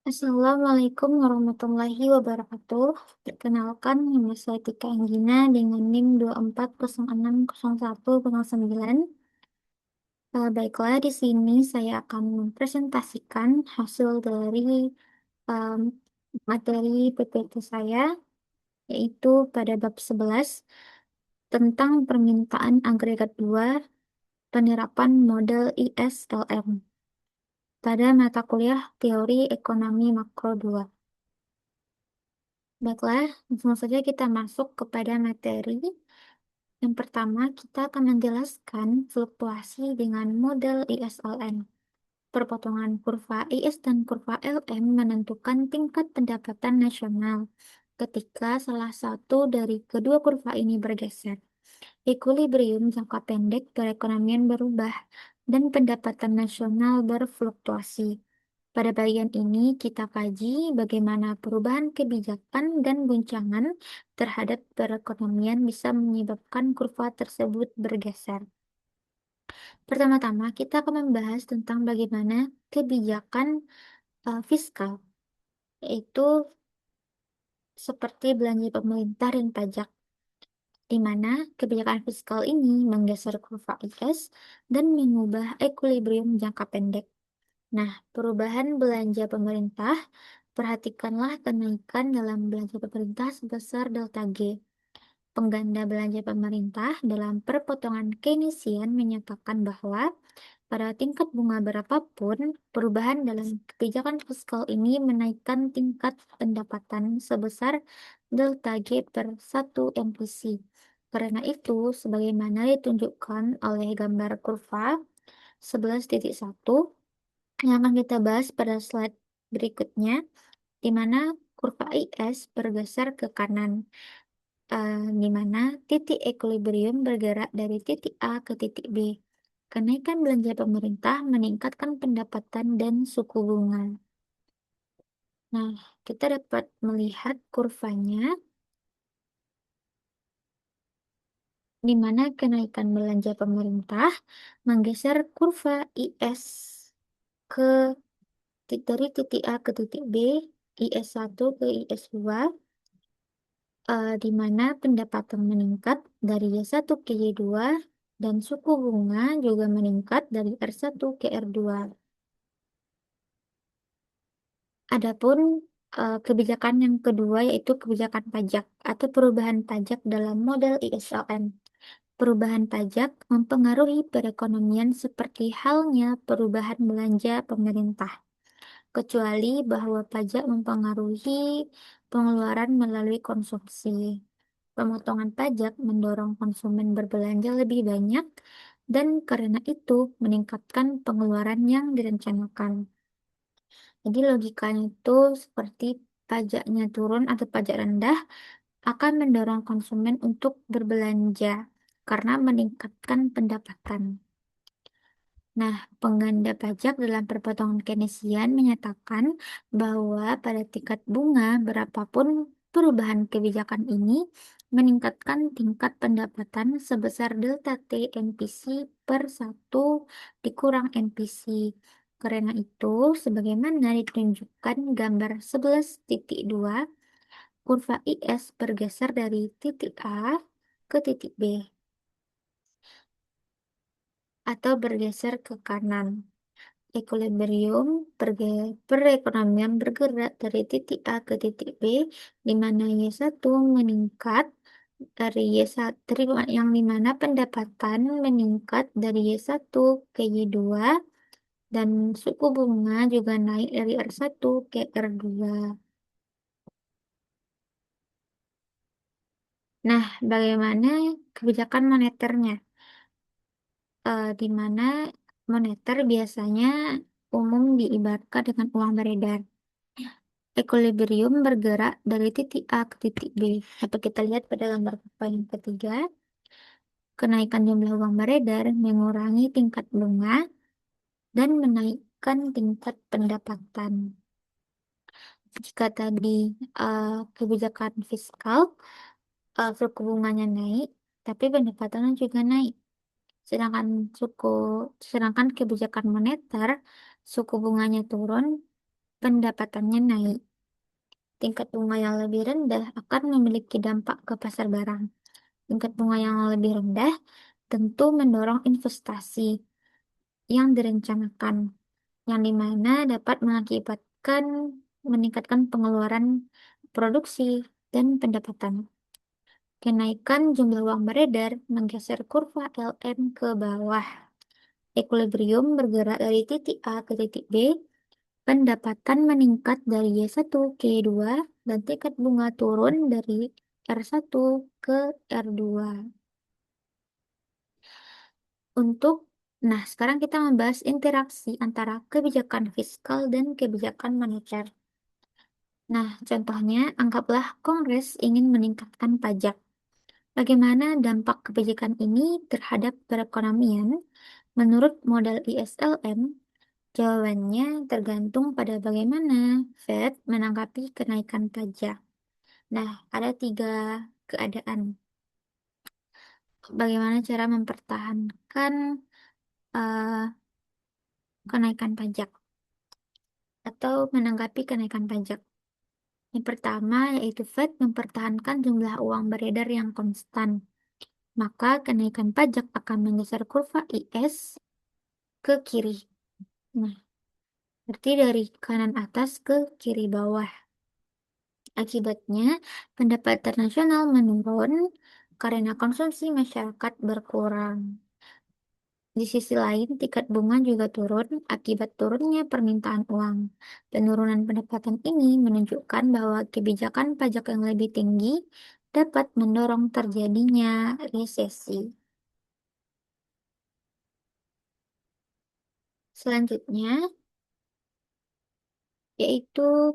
Assalamualaikum warahmatullahi wabarakatuh. Perkenalkan, nama saya Tika Anggina dengan NIM 24060109. Baiklah, di sini saya akan mempresentasikan hasil dari em, materi PPT saya, yaitu pada bab 11 tentang permintaan agregat 2 penerapan model ISLM pada mata kuliah Teori Ekonomi Makro 2. Baiklah, langsung saja kita masuk kepada materi. Yang pertama, kita akan menjelaskan fluktuasi dengan model ISLM. Perpotongan kurva IS dan kurva LM menentukan tingkat pendapatan nasional ketika salah satu dari kedua kurva ini bergeser. Equilibrium jangka pendek perekonomian berubah dan pendapatan nasional berfluktuasi. Pada bagian ini kita kaji bagaimana perubahan kebijakan dan guncangan terhadap perekonomian bisa menyebabkan kurva tersebut bergeser. Pertama-tama kita akan membahas tentang bagaimana kebijakan fiskal, yaitu seperti belanja pemerintah dan pajak, di mana kebijakan fiskal ini menggeser kurva IS dan mengubah equilibrium jangka pendek. Nah, perubahan belanja pemerintah, perhatikanlah kenaikan dalam belanja pemerintah sebesar delta G. Pengganda belanja pemerintah dalam perpotongan Keynesian menyatakan bahwa pada tingkat bunga berapapun, perubahan dalam kebijakan fiskal ini menaikkan tingkat pendapatan sebesar delta G per 1 MPC. Karena itu, sebagaimana ditunjukkan oleh gambar kurva 11.1 yang akan kita bahas pada slide berikutnya, di mana kurva IS bergeser ke kanan, di mana titik equilibrium bergerak dari titik A ke titik B. Kenaikan belanja pemerintah meningkatkan pendapatan dan suku bunga. Nah, kita dapat melihat kurvanya, di mana kenaikan belanja pemerintah menggeser kurva IS ke dari titik A ke titik B, IS1 ke IS2, di mana pendapatan meningkat dari Y1 ke Y2 dan suku bunga juga meningkat dari R1 ke R2. Adapun kebijakan yang kedua yaitu kebijakan pajak atau perubahan pajak dalam model ISLM. Perubahan pajak mempengaruhi perekonomian seperti halnya perubahan belanja pemerintah, kecuali bahwa pajak mempengaruhi pengeluaran melalui konsumsi. Pemotongan pajak mendorong konsumen berbelanja lebih banyak dan karena itu meningkatkan pengeluaran yang direncanakan. Jadi logikanya itu seperti pajaknya turun atau pajak rendah akan mendorong konsumen untuk berbelanja karena meningkatkan pendapatan. Nah, pengganda pajak dalam perpotongan Keynesian menyatakan bahwa pada tingkat bunga berapapun perubahan kebijakan ini meningkatkan tingkat pendapatan sebesar delta T NPC per 1 dikurang NPC. Karena itu, sebagaimana ditunjukkan gambar 11.2, kurva IS bergeser dari titik A ke titik B atau bergeser ke kanan. Equilibrium perekonomian bergerak dari titik A ke titik B, di mana Y1 meningkat dari Y1, yang dimana pendapatan meningkat dari Y1 ke Y2, dan suku bunga juga naik dari R1 ke R2. Nah, bagaimana kebijakan moneternya? Di mana moneter biasanya umum diibaratkan dengan uang beredar. Equilibrium bergerak dari titik A ke titik B. Dapat kita lihat pada gambar papan yang ketiga, kenaikan jumlah uang beredar mengurangi tingkat bunga dan menaikkan tingkat pendapatan. Jika tadi kebijakan fiskal, suku bunganya naik, tapi pendapatannya juga naik. Sedangkan sedangkan kebijakan moneter, suku bunganya turun, pendapatannya naik. Tingkat bunga yang lebih rendah akan memiliki dampak ke pasar barang. Tingkat bunga yang lebih rendah tentu mendorong investasi yang direncanakan, yang dimana dapat mengakibatkan meningkatkan pengeluaran produksi dan pendapatan. Kenaikan jumlah uang beredar menggeser kurva LM ke bawah. Ekuilibrium bergerak dari titik A ke titik B, pendapatan meningkat dari Y1 ke Y2, dan tingkat bunga turun dari R1 ke R2. Untuk, nah sekarang kita membahas interaksi antara kebijakan fiskal dan kebijakan moneter. Nah, contohnya, anggaplah Kongres ingin meningkatkan pajak. Bagaimana dampak kebijakan ini terhadap perekonomian? Menurut model ISLM, jawabannya tergantung pada bagaimana Fed menanggapi kenaikan pajak. Nah, ada tiga keadaan. Bagaimana cara mempertahankan eh, kenaikan pajak atau menanggapi kenaikan pajak. Yang pertama yaitu Fed mempertahankan jumlah uang beredar yang konstan. Maka kenaikan pajak akan menggeser kurva IS ke kiri. Nah, berarti dari kanan atas ke kiri bawah. Akibatnya, pendapatan nasional menurun karena konsumsi masyarakat berkurang. Di sisi lain, tingkat bunga juga turun akibat turunnya permintaan uang. Penurunan pendapatan ini menunjukkan bahwa kebijakan pajak yang lebih tinggi dapat mendorong terjadinya resesi. Selanjutnya, yaitu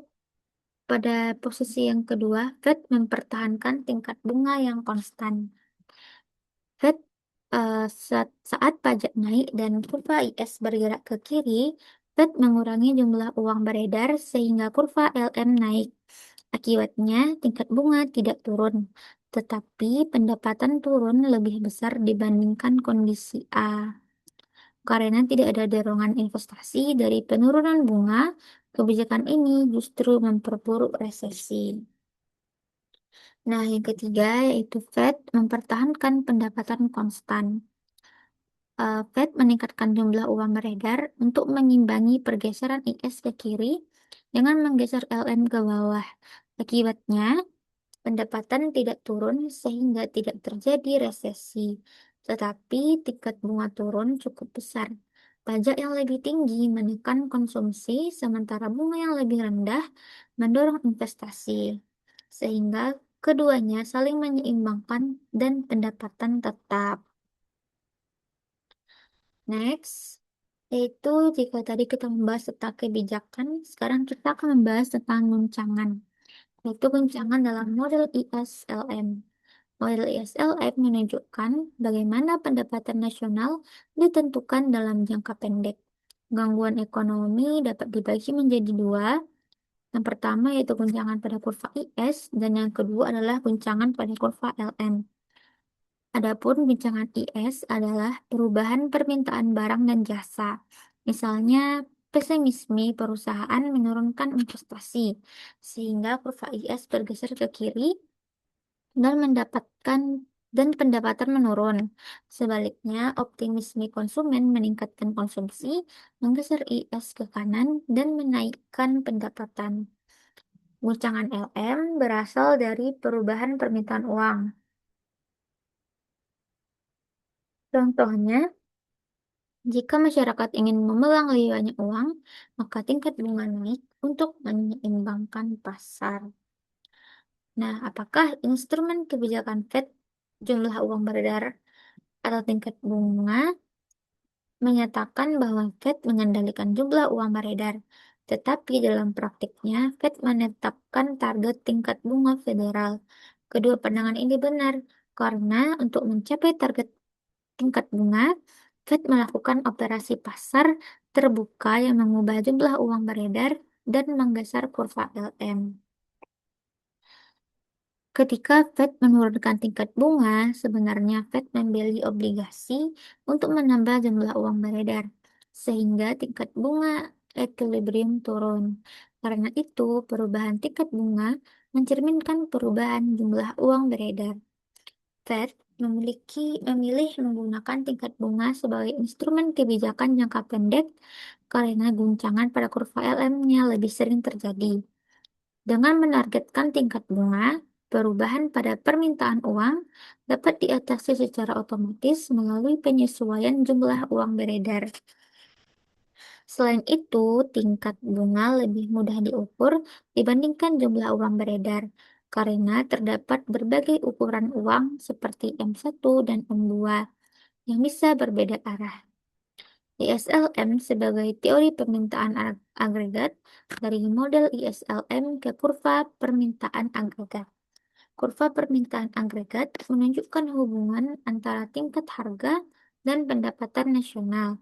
pada posisi yang kedua, Fed mempertahankan tingkat bunga yang konstan. Fed saat pajak naik dan kurva IS bergerak ke kiri, Fed mengurangi jumlah uang beredar sehingga kurva LM naik. Akibatnya, tingkat bunga tidak turun, tetapi pendapatan turun lebih besar dibandingkan kondisi A. Karena tidak ada dorongan investasi dari penurunan bunga, kebijakan ini justru memperburuk resesi. Nah, yang ketiga yaitu Fed mempertahankan pendapatan konstan. Fed meningkatkan jumlah uang beredar untuk mengimbangi pergeseran IS ke kiri dengan menggeser LM ke bawah. Akibatnya, pendapatan tidak turun sehingga tidak terjadi resesi, tetapi tingkat bunga turun cukup besar. Pajak yang lebih tinggi menekan konsumsi, sementara bunga yang lebih rendah mendorong investasi, sehingga keduanya saling menyeimbangkan dan pendapatan tetap. Next, yaitu jika tadi kita membahas tentang kebijakan, sekarang kita akan membahas tentang guncangan, yaitu guncangan dalam model ISLM. Model ISLM menunjukkan bagaimana pendapatan nasional ditentukan dalam jangka pendek. Gangguan ekonomi dapat dibagi menjadi dua. Yang pertama yaitu guncangan pada kurva IS, dan yang kedua adalah guncangan pada kurva LM. Adapun guncangan IS adalah perubahan permintaan barang dan jasa. Misalnya, pesimisme perusahaan menurunkan investasi, sehingga kurva IS bergeser ke kiri dan pendapatan menurun. Sebaliknya, optimisme konsumen meningkatkan konsumsi, menggeser IS ke kanan dan menaikkan pendapatan. Guncangan LM berasal dari perubahan permintaan uang. Contohnya, jika masyarakat ingin memegang lebih banyak uang, maka tingkat bunga naik untuk menyeimbangkan pasar. Nah, apakah instrumen kebijakan Fed, jumlah uang beredar, atau tingkat bunga menyatakan bahwa Fed mengendalikan jumlah uang beredar? Tetapi dalam praktiknya, Fed menetapkan target tingkat bunga federal. Kedua pandangan ini benar, karena untuk mencapai target tingkat bunga, Fed melakukan operasi pasar terbuka yang mengubah jumlah uang beredar dan menggeser kurva LM. Ketika Fed menurunkan tingkat bunga, sebenarnya Fed membeli obligasi untuk menambah jumlah uang beredar, sehingga tingkat bunga equilibrium turun. Karena itu, perubahan tingkat bunga mencerminkan perubahan jumlah uang beredar. Fed memilih menggunakan tingkat bunga sebagai instrumen kebijakan jangka pendek karena guncangan pada kurva LM-nya lebih sering terjadi. Dengan menargetkan tingkat bunga, perubahan pada permintaan uang dapat diatasi secara otomatis melalui penyesuaian jumlah uang beredar. Selain itu, tingkat bunga lebih mudah diukur dibandingkan jumlah uang beredar, karena terdapat berbagai ukuran uang seperti M1 dan M2 yang bisa berbeda arah. ISLM sebagai teori permintaan agregat dari model ISLM ke kurva permintaan agregat. Kurva permintaan agregat menunjukkan hubungan antara tingkat harga dan pendapatan nasional.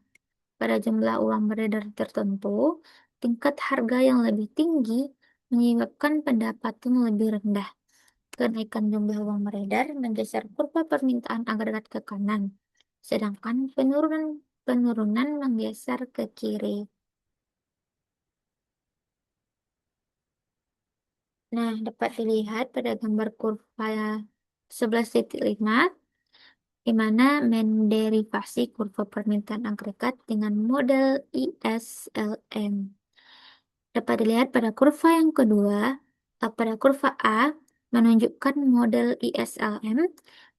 Pada jumlah uang beredar tertentu, tingkat harga yang lebih tinggi menyebabkan pendapatan lebih rendah. Kenaikan jumlah uang beredar menggeser kurva permintaan agregat ke kanan, sedangkan penurunan menggeser ke kiri. Nah, dapat dilihat pada gambar kurva 11,5, di mana menderivasi kurva permintaan agregat dengan model ISLM. Dapat dilihat pada kurva yang kedua, pada kurva A menunjukkan model ISLM,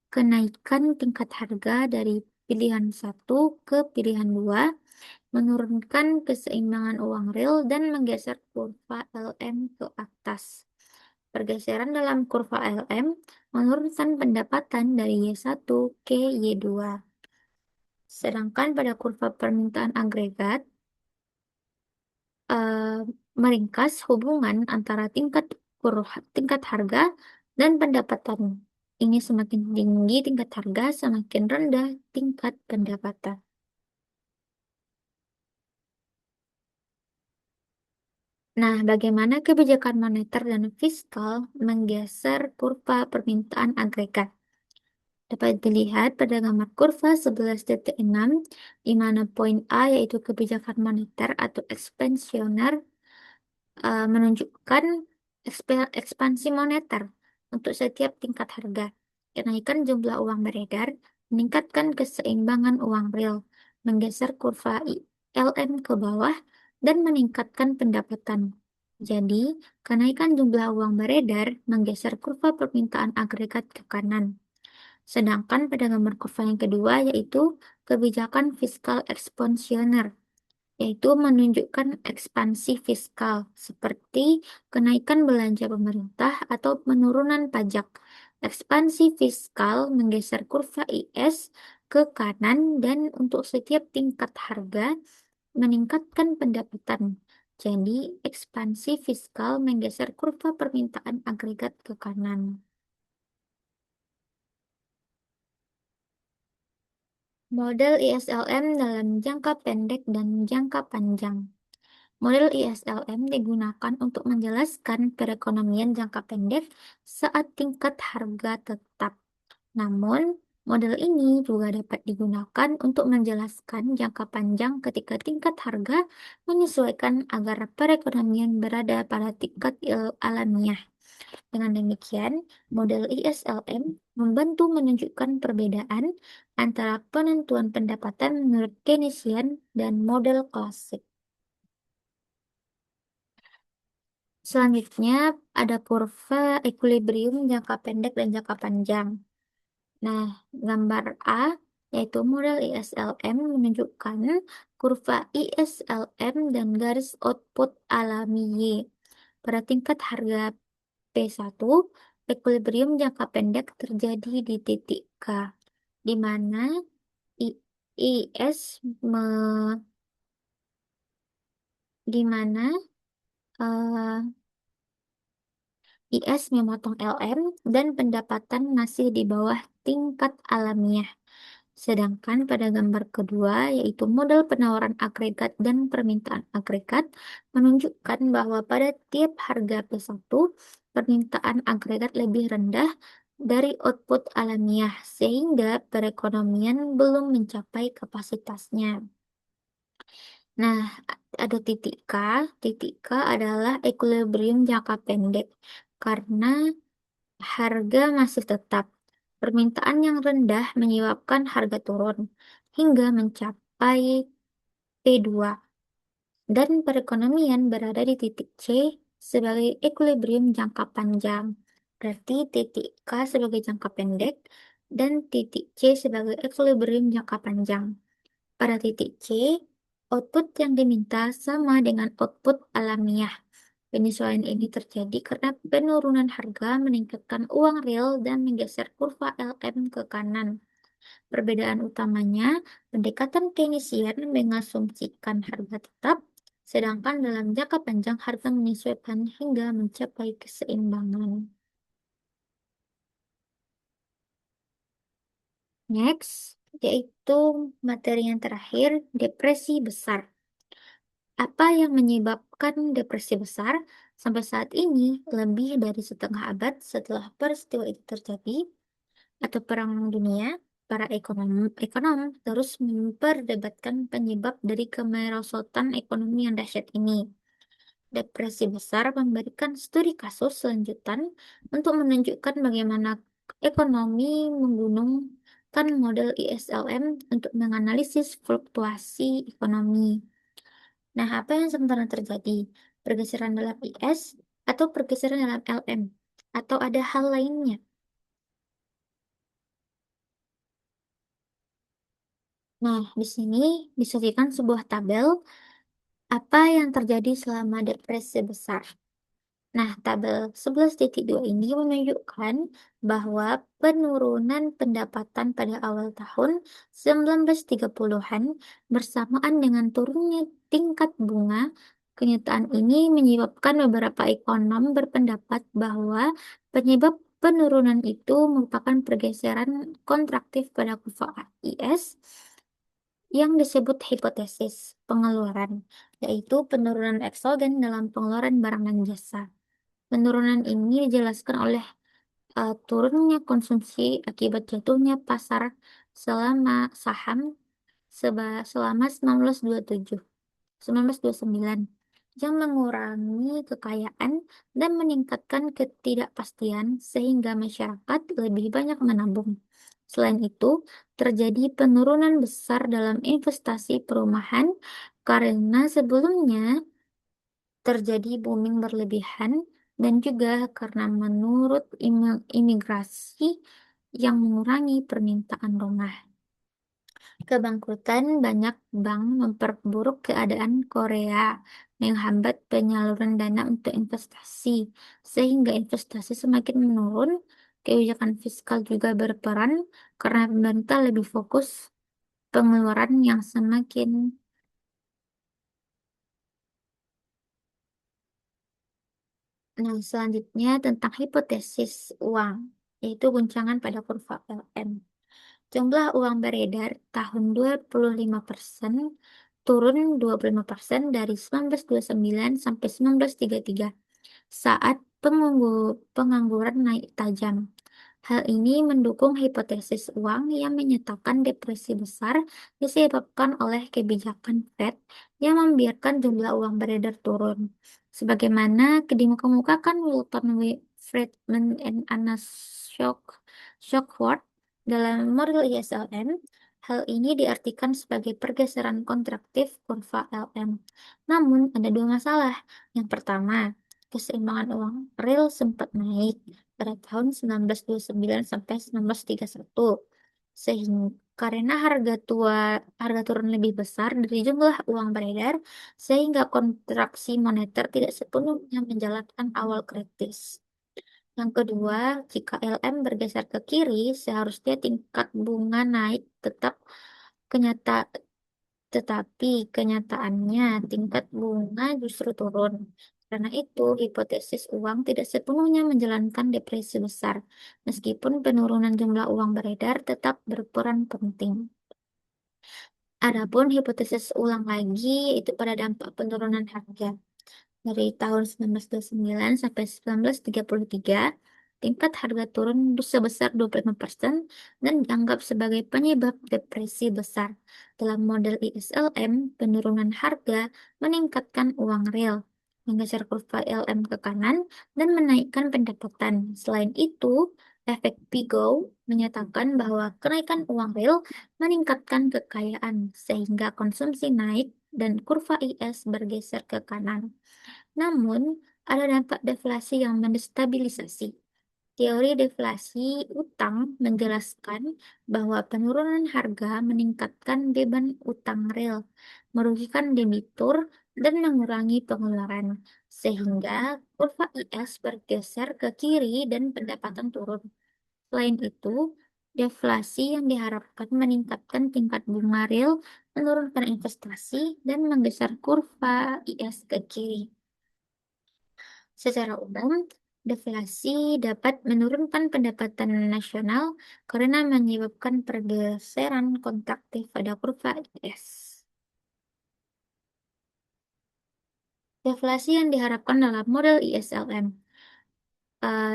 kenaikan tingkat harga dari pilihan 1 ke pilihan 2, menurunkan keseimbangan uang real dan menggeser kurva LM ke atas. Pergeseran dalam kurva LM menurunkan pendapatan dari Y1 ke Y2. Sedangkan pada kurva permintaan agregat, eh, meringkas hubungan antara tingkat harga dan pendapatan. Ini semakin tinggi tingkat harga, semakin rendah tingkat pendapatan. Nah, bagaimana kebijakan moneter dan fiskal menggeser kurva permintaan agregat? Dapat dilihat pada gambar kurva 11,6, di mana poin A yaitu kebijakan moneter atau ekspansioner menunjukkan ekspansi moneter untuk setiap tingkat harga. Kenaikan jumlah uang beredar meningkatkan keseimbangan uang real, menggeser kurva ILM ke bawah, dan meningkatkan pendapatan. Jadi, kenaikan jumlah uang beredar menggeser kurva permintaan agregat ke kanan. Sedangkan pada gambar kurva yang kedua yaitu kebijakan fiskal ekspansioner, yaitu menunjukkan ekspansi fiskal seperti kenaikan belanja pemerintah atau penurunan pajak. Ekspansi fiskal menggeser kurva IS ke kanan dan untuk setiap tingkat harga meningkatkan pendapatan. Jadi, ekspansi fiskal menggeser kurva permintaan agregat ke kanan. Model ISLM dalam jangka pendek dan jangka panjang. Model ISLM digunakan untuk menjelaskan perekonomian jangka pendek saat tingkat harga tetap. Namun, model ini juga dapat digunakan untuk menjelaskan jangka panjang ketika tingkat harga menyesuaikan agar perekonomian berada pada tingkat alamiah. Dengan demikian, model ISLM membantu menunjukkan perbedaan antara penentuan pendapatan menurut Keynesian dan model klasik. Selanjutnya, ada kurva equilibrium jangka pendek dan jangka panjang. Nah, gambar A, yaitu model ISLM, menunjukkan kurva ISLM dan garis output alami Y. Pada tingkat harga P1, equilibrium jangka pendek terjadi di titik K, di mana I- IS me, di mana IS memotong LM dan pendapatan masih di bawah tingkat alamiah. Sedangkan pada gambar kedua, yaitu model penawaran agregat dan permintaan agregat, menunjukkan bahwa pada tiap harga P1, permintaan agregat lebih rendah dari output alamiah, sehingga perekonomian belum mencapai kapasitasnya. Nah, ada titik K. Titik K adalah equilibrium jangka pendek karena harga masih tetap. Permintaan yang rendah menyebabkan harga turun hingga mencapai P2 dan perekonomian berada di titik C sebagai equilibrium jangka panjang. Berarti titik K sebagai jangka pendek dan titik C sebagai equilibrium jangka panjang. Pada titik C, output yang diminta sama dengan output alamiah. Penyesuaian ini terjadi karena penurunan harga meningkatkan uang real dan menggeser kurva LM ke kanan. Perbedaan utamanya, pendekatan Keynesian mengasumsikan harga tetap, sedangkan dalam jangka panjang harga menyesuaikan hingga mencapai keseimbangan. Next, yaitu materi yang terakhir, depresi besar. Apa yang menyebabkan depresi besar? Sampai saat ini, lebih dari setengah abad setelah peristiwa itu terjadi, atau Perang Dunia, para ekonom terus memperdebatkan penyebab dari kemerosotan ekonomi yang dahsyat ini. Depresi besar memberikan studi kasus selanjutan untuk menunjukkan bagaimana ekonomi menggunungkan model ISLM untuk menganalisis fluktuasi ekonomi. Nah, apa yang sebenarnya terjadi? Pergeseran dalam IS atau pergeseran dalam LM? Atau ada hal lainnya? Nah, di sini disajikan sebuah tabel apa yang terjadi selama depresi besar. Nah, tabel 11.2 ini menunjukkan bahwa penurunan pendapatan pada awal tahun 1930-an bersamaan dengan turunnya tingkat bunga. Kenyataan ini menyebabkan beberapa ekonom berpendapat bahwa penyebab penurunan itu merupakan pergeseran kontraktif pada kurva AIS yang disebut hipotesis pengeluaran, yaitu penurunan eksogen dalam pengeluaran barang dan jasa. Penurunan ini dijelaskan oleh turunnya konsumsi akibat jatuhnya pasar selama saham selama 1927, 1929 yang mengurangi kekayaan dan meningkatkan ketidakpastian sehingga masyarakat lebih banyak menabung. Selain itu, terjadi penurunan besar dalam investasi perumahan karena sebelumnya terjadi booming berlebihan dan juga karena menurut imigrasi yang mengurangi permintaan rumah. Kebangkrutan banyak bank memperburuk keadaan Korea, menghambat penyaluran dana untuk investasi, sehingga investasi semakin menurun. Kebijakan fiskal juga berperan karena pemerintah lebih fokus pengeluaran yang semakin. Nah, selanjutnya tentang hipotesis uang, yaitu guncangan pada kurva LM. Jumlah uang beredar tahun 25% turun 25% dari 1929 sampai 1933 saat pengangguran naik tajam. Hal ini mendukung hipotesis uang yang menyatakan depresi besar disebabkan oleh kebijakan Fed yang membiarkan jumlah uang beredar turun. Sebagaimana dikemukakan Wilton W. Friedman dan Anna Shockworth dalam model ISLM, hal ini diartikan sebagai pergeseran kontraktif kurva LM. Namun, ada dua masalah. Yang pertama, keseimbangan uang real sempat naik pada tahun 1929 sampai 1931. Sehingga karena harga turun lebih besar dari jumlah uang beredar, sehingga kontraksi moneter tidak sepenuhnya menjalankan awal kritis. Yang kedua, jika LM bergeser ke kiri, seharusnya tingkat bunga naik kenyata, tetapi kenyataannya tingkat bunga justru turun. Karena itu, hipotesis uang tidak sepenuhnya menjalankan depresi besar, meskipun penurunan jumlah uang beredar tetap berperan penting. Adapun hipotesis ulang lagi itu pada dampak penurunan harga dari tahun 1929 sampai 1933. tingkat harga turun sebesar 25% dan dianggap sebagai penyebab depresi besar. Dalam model ISLM, penurunan harga meningkatkan uang real, menggeser kurva LM ke kanan, dan menaikkan pendapatan. Selain itu, efek Pigo menyatakan bahwa kenaikan uang real meningkatkan kekayaan, sehingga konsumsi naik dan kurva IS bergeser ke kanan. Namun, ada dampak deflasi yang mendestabilisasi. Teori deflasi utang menjelaskan bahwa penurunan harga meningkatkan beban utang real, merugikan debitur, dan mengurangi pengeluaran, sehingga kurva IS bergeser ke kiri dan pendapatan turun. Selain itu, deflasi yang diharapkan meningkatkan tingkat bunga real, menurunkan investasi, dan menggeser kurva IS ke kiri. Secara umum, deflasi dapat menurunkan pendapatan nasional karena menyebabkan pergeseran kontraktif pada kurva IS. Deflasi yang diharapkan dalam model ISLM.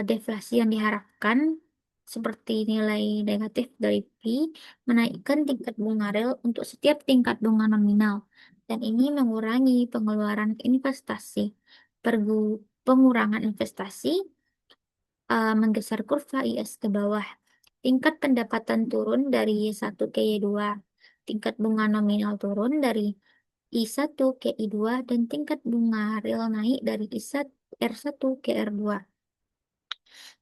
Deflasi yang diharapkan seperti nilai negatif dari P menaikkan tingkat bunga real untuk setiap tingkat bunga nominal, dan ini mengurangi pengeluaran investasi. Pengurangan investasi menggeser kurva IS ke bawah. Tingkat pendapatan turun dari Y1 ke Y2. Tingkat bunga nominal turun dari I1 ke I2 dan tingkat bunga real naik dari R1 ke R2.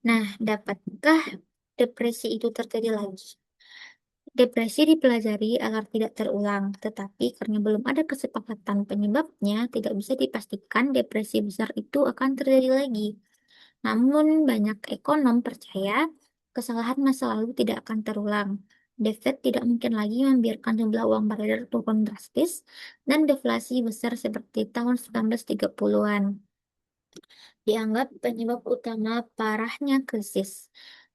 Nah, dapatkah depresi itu terjadi lagi? Depresi dipelajari agar tidak terulang, tetapi karena belum ada kesepakatan penyebabnya, tidak bisa dipastikan depresi besar itu akan terjadi lagi. Namun, banyak ekonom percaya kesalahan masa lalu tidak akan terulang. The Fed tidak mungkin lagi membiarkan jumlah uang beredar turun drastis dan deflasi besar seperti tahun 1930-an. Dianggap penyebab utama parahnya krisis.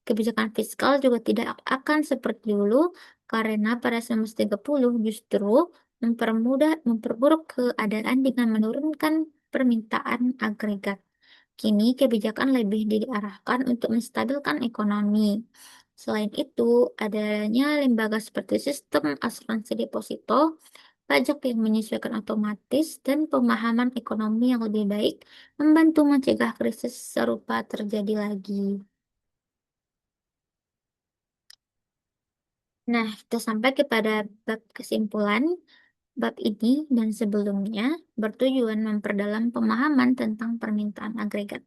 Kebijakan fiskal juga tidak akan seperti dulu karena pada 1930 justru memperburuk keadaan dengan menurunkan permintaan agregat. Kini kebijakan lebih diarahkan untuk menstabilkan ekonomi. Selain itu, adanya lembaga seperti sistem asuransi deposito, pajak yang menyesuaikan otomatis, dan pemahaman ekonomi yang lebih baik membantu mencegah krisis serupa terjadi lagi. Nah, kita sampai kepada bab kesimpulan. Bab ini dan sebelumnya bertujuan memperdalam pemahaman tentang permintaan agregat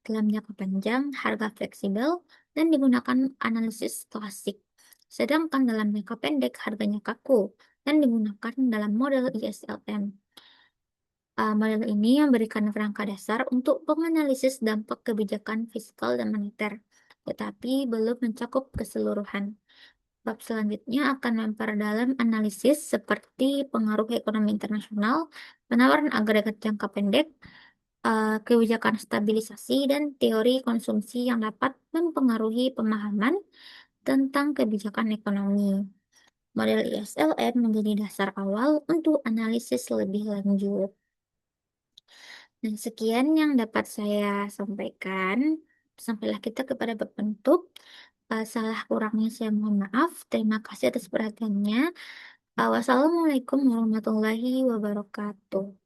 dalam jangka panjang, harga fleksibel, dan digunakan analisis klasik. Sedangkan dalam jangka pendek, harganya kaku dan digunakan dalam model ISLM. Model ini memberikan kerangka dasar untuk menganalisis dampak kebijakan fiskal dan moneter, tetapi belum mencakup keseluruhan. Bab selanjutnya akan memperdalam analisis seperti pengaruh ekonomi internasional, penawaran agregat jangka pendek, kebijakan stabilisasi, dan teori konsumsi yang dapat mempengaruhi pemahaman tentang kebijakan ekonomi. Model ISLN menjadi dasar awal untuk analisis lebih lanjut. Dan sekian yang dapat saya sampaikan. Sampailah kita kepada bab penutup. Salah kurangnya saya mohon maaf. Terima kasih atas perhatiannya. Wassalamualaikum warahmatullahi wabarakatuh.